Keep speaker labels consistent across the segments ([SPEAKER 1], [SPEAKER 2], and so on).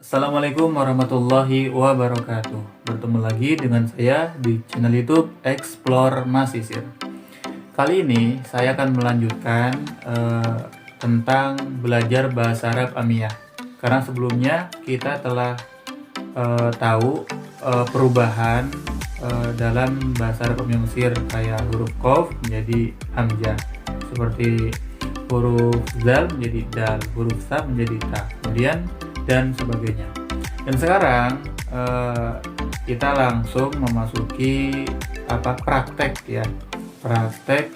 [SPEAKER 1] Assalamualaikum warahmatullahi wabarakatuh. Bertemu lagi dengan saya di channel YouTube Explore Masisir. Kali ini saya akan melanjutkan tentang belajar bahasa Arab Amiyah. Karena sebelumnya kita telah tahu perubahan dalam bahasa Arab Amiyah Mesir, kayak huruf Qaf menjadi hamzah, seperti huruf Zal menjadi Dal, huruf Sa menjadi Ta, kemudian dan sebagainya. Dan sekarang kita langsung memasuki praktek ya, praktek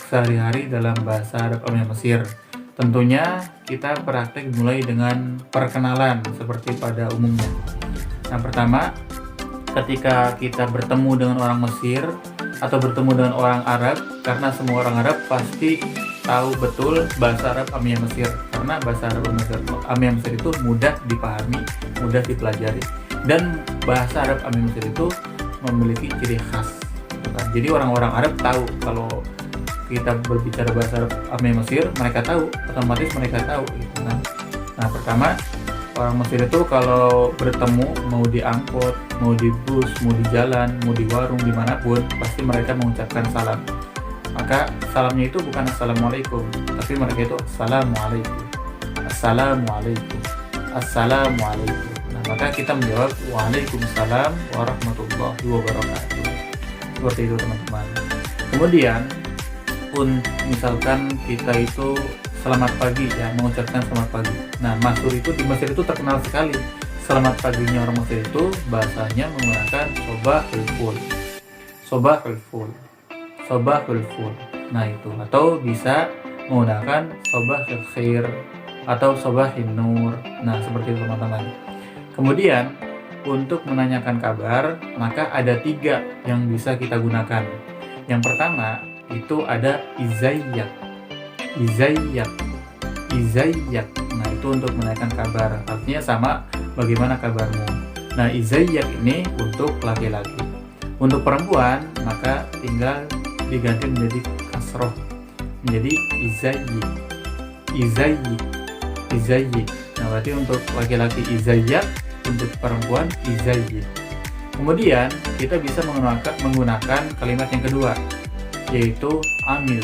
[SPEAKER 1] sehari-hari dalam bahasa Arab Amiyah Mesir. Tentunya kita praktek mulai dengan perkenalan seperti pada umumnya. Nah, pertama, ketika kita bertemu dengan orang Mesir atau bertemu dengan orang Arab, karena semua orang Arab pasti tahu betul bahasa Arab Amiyah Mesir, karena bahasa Arab Amiyah Mesir itu mudah dipahami, mudah dipelajari, dan bahasa Arab Amiyah Mesir itu memiliki ciri khas, gitu kan? Jadi orang-orang Arab tahu kalau kita berbicara bahasa Arab Amiyah Mesir, mereka tahu, otomatis mereka tahu, gitu kan? Nah, pertama, orang Mesir itu kalau bertemu, mau di angkot, mau di bus, mau di jalan, mau di warung, dimanapun, pasti mereka mengucapkan salam. Maka salamnya itu bukan assalamualaikum, tapi mereka itu assalamualaikum, assalamualaikum, assalamualaikum. Nah, maka kita menjawab waalaikumsalam warahmatullahi wabarakatuh. Seperti itu, teman-teman. Kemudian misalkan kita itu selamat pagi ya, mengucapkan selamat pagi. Nah, masyhur itu di Mesir itu terkenal sekali selamat paginya orang Mesir itu bahasanya menggunakan sobahul ful, sobahul ful, sobahul ful. Nah, itu, atau bisa menggunakan sobahul khair atau sobahin nur. Nah, seperti itu, teman-teman. Kemudian untuk menanyakan kabar, maka ada 3 yang bisa kita gunakan. Yang pertama itu ada izayyak, izayyak, izayyak. Nah, itu untuk menanyakan kabar, artinya sama, bagaimana kabarmu. Nah, izayyak ini untuk laki-laki. Untuk perempuan maka tinggal diganti menjadi kasroh, menjadi izayyik, izayyik, izayyik. Nah, berarti untuk laki-laki izayyak, untuk perempuan izayyik. Kemudian kita bisa menggunakan kalimat yang kedua, yaitu amil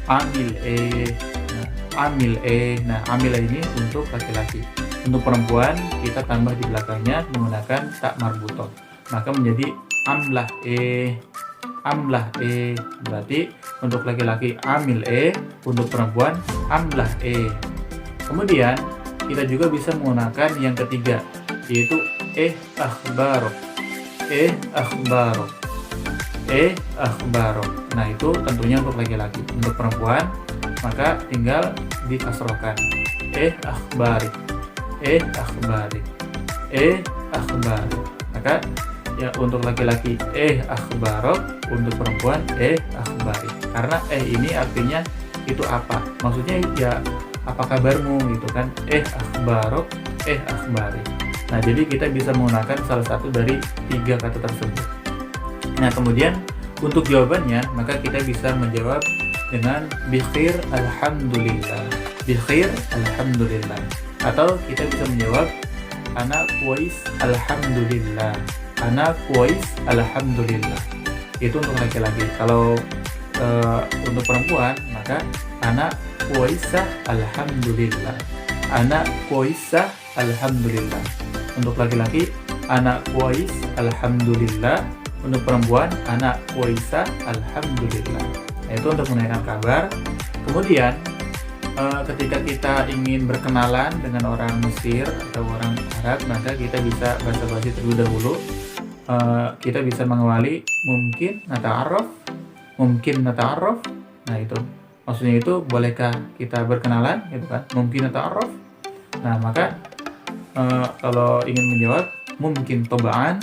[SPEAKER 1] amil nah, amil nah, amil ini untuk laki-laki. Untuk perempuan kita tambah di belakangnya menggunakan tak marbutoh, maka menjadi amlah amlah berarti untuk laki-laki amil untuk perempuan amlah Kemudian kita juga bisa menggunakan yang ketiga, yaitu akhbarok, akhbarok, akhbarok. Nah, itu tentunya untuk laki-laki. Untuk perempuan maka tinggal dikasrohkan, akhbarik, akhbarik, akhbarik. Maka ya, untuk laki-laki akhbarok, untuk perempuan akhbarik. Karena ini artinya itu apa? Maksudnya ya, apa kabarmu, gitu kan? Akhbarok, akhbarik. Nah, jadi kita bisa menggunakan salah satu dari 3 kata tersebut. Nah, kemudian untuk jawabannya maka kita bisa menjawab dengan bikhair alhamdulillah, bikhair alhamdulillah, atau kita bisa menjawab ana kuwais alhamdulillah, ana kuwais alhamdulillah. Itu untuk laki-laki. Kalau untuk perempuan maka ana kuwaisah alhamdulillah, ana kuwaisah alhamdulillah. Untuk laki-laki ana kuwais alhamdulillah, untuk perempuan ana kuwaisah alhamdulillah. Nah, itu untuk menanyakan kabar. Kemudian ketika kita ingin berkenalan dengan orang Mesir atau orang Arab, maka kita bisa basa-basi terlebih dahulu. Kita bisa mengawali mungkin nata'arraf, mungkin nata'arraf. Nah, itu maksudnya itu bolehkah kita berkenalan, gitu kan? Mungkin nata'arraf. Nah, maka kalau ingin menjawab mungkin tobaan,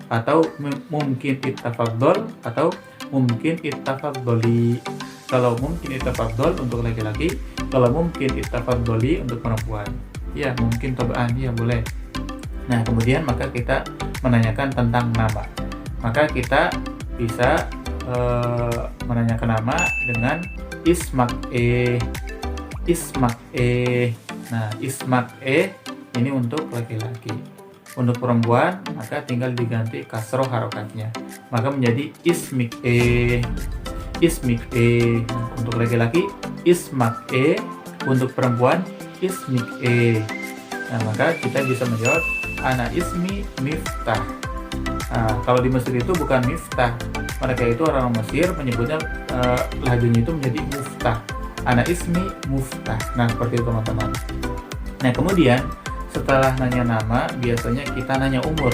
[SPEAKER 1] atau mungkin ittafaddol, atau mungkin ittafaddoli. Kalau mungkin ittafaddol untuk laki-laki, kalau mungkin ittafaddoli untuk perempuan. Ya, mungkin tobaan, ya boleh. Nah, kemudian maka kita menanyakan tentang nama. Maka kita bisa menanyakan nama dengan ismak ismak. Nah, ismak Ini untuk laki-laki. Untuk perempuan maka tinggal diganti kasroh harokatnya, maka menjadi ismik e. Untuk laki-laki ismak e, untuk perempuan ismik e. Nah, maka kita bisa menjawab ana ismi Miftah. Nah, kalau di Mesir itu bukan Miftah, mereka itu orang Mesir menyebutnya lahajunya itu menjadi Muftah. Ana ismi Muftah. Nah, seperti itu teman-teman. Nah, kemudian setelah nanya nama, biasanya kita nanya umur.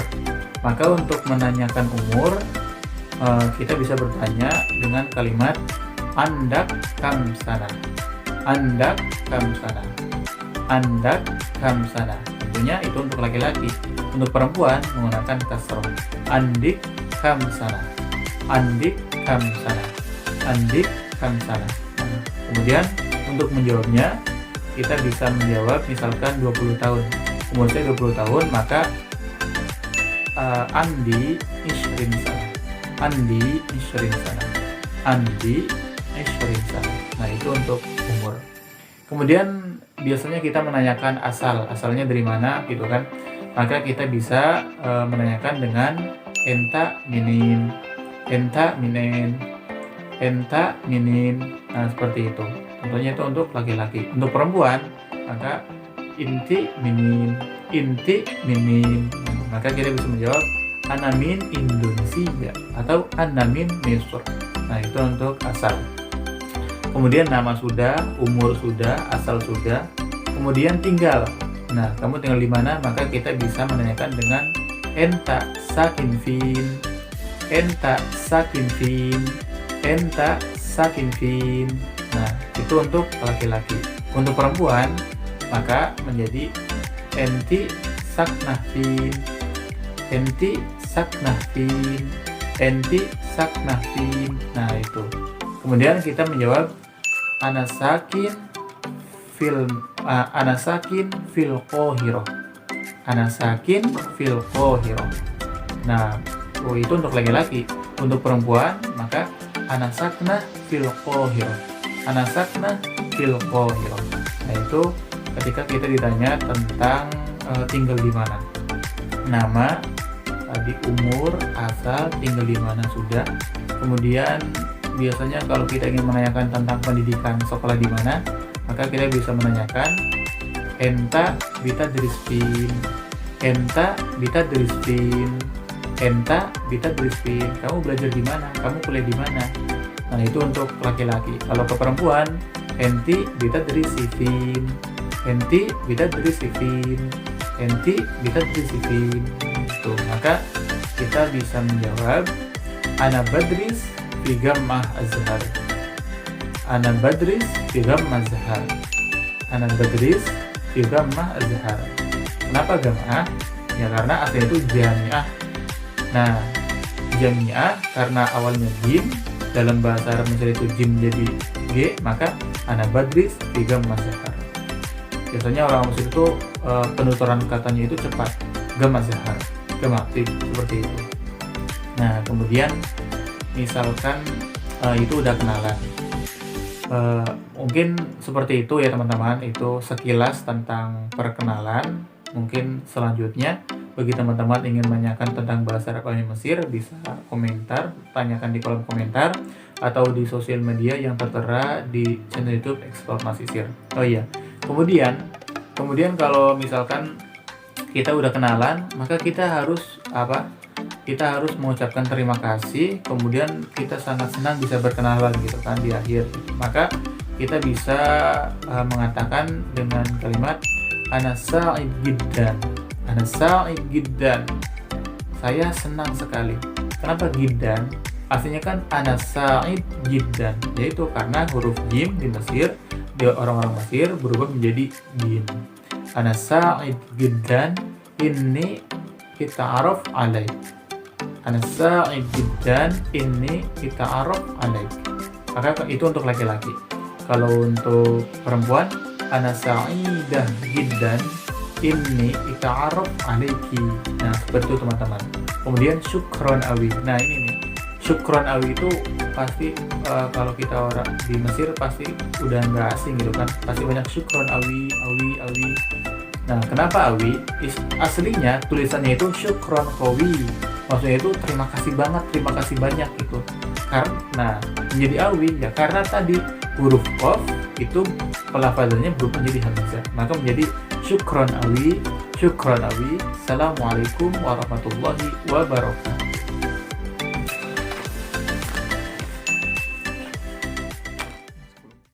[SPEAKER 1] Maka untuk menanyakan umur, kita bisa bertanya dengan kalimat andak kam sana. Andak kam sana. Andak kam sana. Tentunya itu untuk laki-laki. Untuk perempuan menggunakan kasroh. Andik kam sana. Andik kam sana. Andik kam sana. Kemudian untuk menjawabnya, kita bisa menjawab misalkan 20 tahun. Umur saya 20 tahun, maka Andi Ishrin sana. Andi Ishrin sana. Andi Ishrin sana. Nah, itu untuk umur. Kemudian biasanya kita menanyakan asalnya dari mana gitu kan. Maka kita bisa menanyakan dengan enta minin. Enta minin. Enta minin. Nah, seperti itu. Tentunya itu untuk laki-laki. Untuk perempuan, maka inti minin. Maka kita bisa menjawab anamin Indonesia atau anamin Mesir. Nah, itu untuk asal. Kemudian nama sudah, umur sudah, asal sudah. Kemudian tinggal. Nah, kamu tinggal di mana? Maka kita bisa menanyakan dengan enta sakin fin. Enta sakin fin. Enta sakin fin. Nah, itu untuk laki-laki. Untuk perempuan maka menjadi enti saknahfin. Enti saknahfin. Enti saknahfin. Nah, itu. Kemudian kita menjawab anasakin fil Qahirah. Anasakin fil Qahirah. Nah, itu untuk laki-laki. Untuk perempuan maka anasakna fil Qahirah. Anasakna fil Qahirah. Nah, itu ketika kita ditanya tentang tinggal di mana. Nama, tadi umur, asal, tinggal di mana sudah. Kemudian biasanya kalau kita ingin menanyakan tentang pendidikan sekolah di mana, maka kita bisa menanyakan enta bitadrispin. Enta bitadrispin. Enta bitadrispin. Kamu belajar di mana? Kamu kuliah di mana? Nah, itu untuk laki-laki. Kalau ke perempuan, enti bitadrisifin. Enti bitadrisifin. Enti bitadrisifin. Itu. Maka kita bisa menjawab ana badris fi Jammah Azhar. Ana badris fi Jammah Azhar. Ana badris fi Jammah Azhar. Kenapa Jammah? Ya karena aslinya itu jamiah. Nah, jamiah karena awalnya jim, dalam bahasa Arab Mesir itu jim jadi g, maka ana badris fi Jammah Azhar. Biasanya orang Mesir itu penuturan katanya itu cepat, Jammah Azhar, aktif seperti itu. Nah, kemudian misalkan itu udah kenalan, mungkin seperti itu ya teman-teman. Itu sekilas tentang perkenalan. Mungkin selanjutnya bagi teman-teman ingin menanyakan tentang bahasa Arab Mesir, bisa komentar, tanyakan di kolom komentar atau di sosial media yang tertera di channel YouTube Explore Mesir. Oh iya, kemudian kalau misalkan kita udah kenalan, maka kita harus apa? Kita harus mengucapkan terima kasih, kemudian kita sangat senang bisa berkenalan gitu kan di akhir. Maka kita bisa mengatakan dengan kalimat ana sa'id jiddan. Ana sa'id jiddan. Saya senang sekali. Kenapa jiddan? Aslinya kan ana sa'id jiddan, yaitu karena huruf jim di Mesir, di orang-orang Mesir berubah menjadi jim. Ana sa'id jiddan inni kita'araf alaik. Ana sa'id jiddan inni kita'araf alaik. Maka itu untuk laki-laki. Kalau untuk perempuan, ana sa'idah jiddan inni ita'araf alaiki. Nah, seperti itu teman-teman. Kemudian syukron awi. Nah, ini nih. Syukron awi itu pasti kalau kita orang di Mesir pasti udah nggak asing gitu kan. Pasti banyak syukron awi. Nah, kenapa awi? Aslinya tulisannya itu syukron qawi. Maksudnya itu terima kasih banget, terima kasih banyak gitu. Karena menjadi awi ya karena tadi huruf qaf itu pelafazannya berubah menjadi hamzah. Maka menjadi syukron awi, syukron awi. Assalamualaikum warahmatullahi wabarakatuh.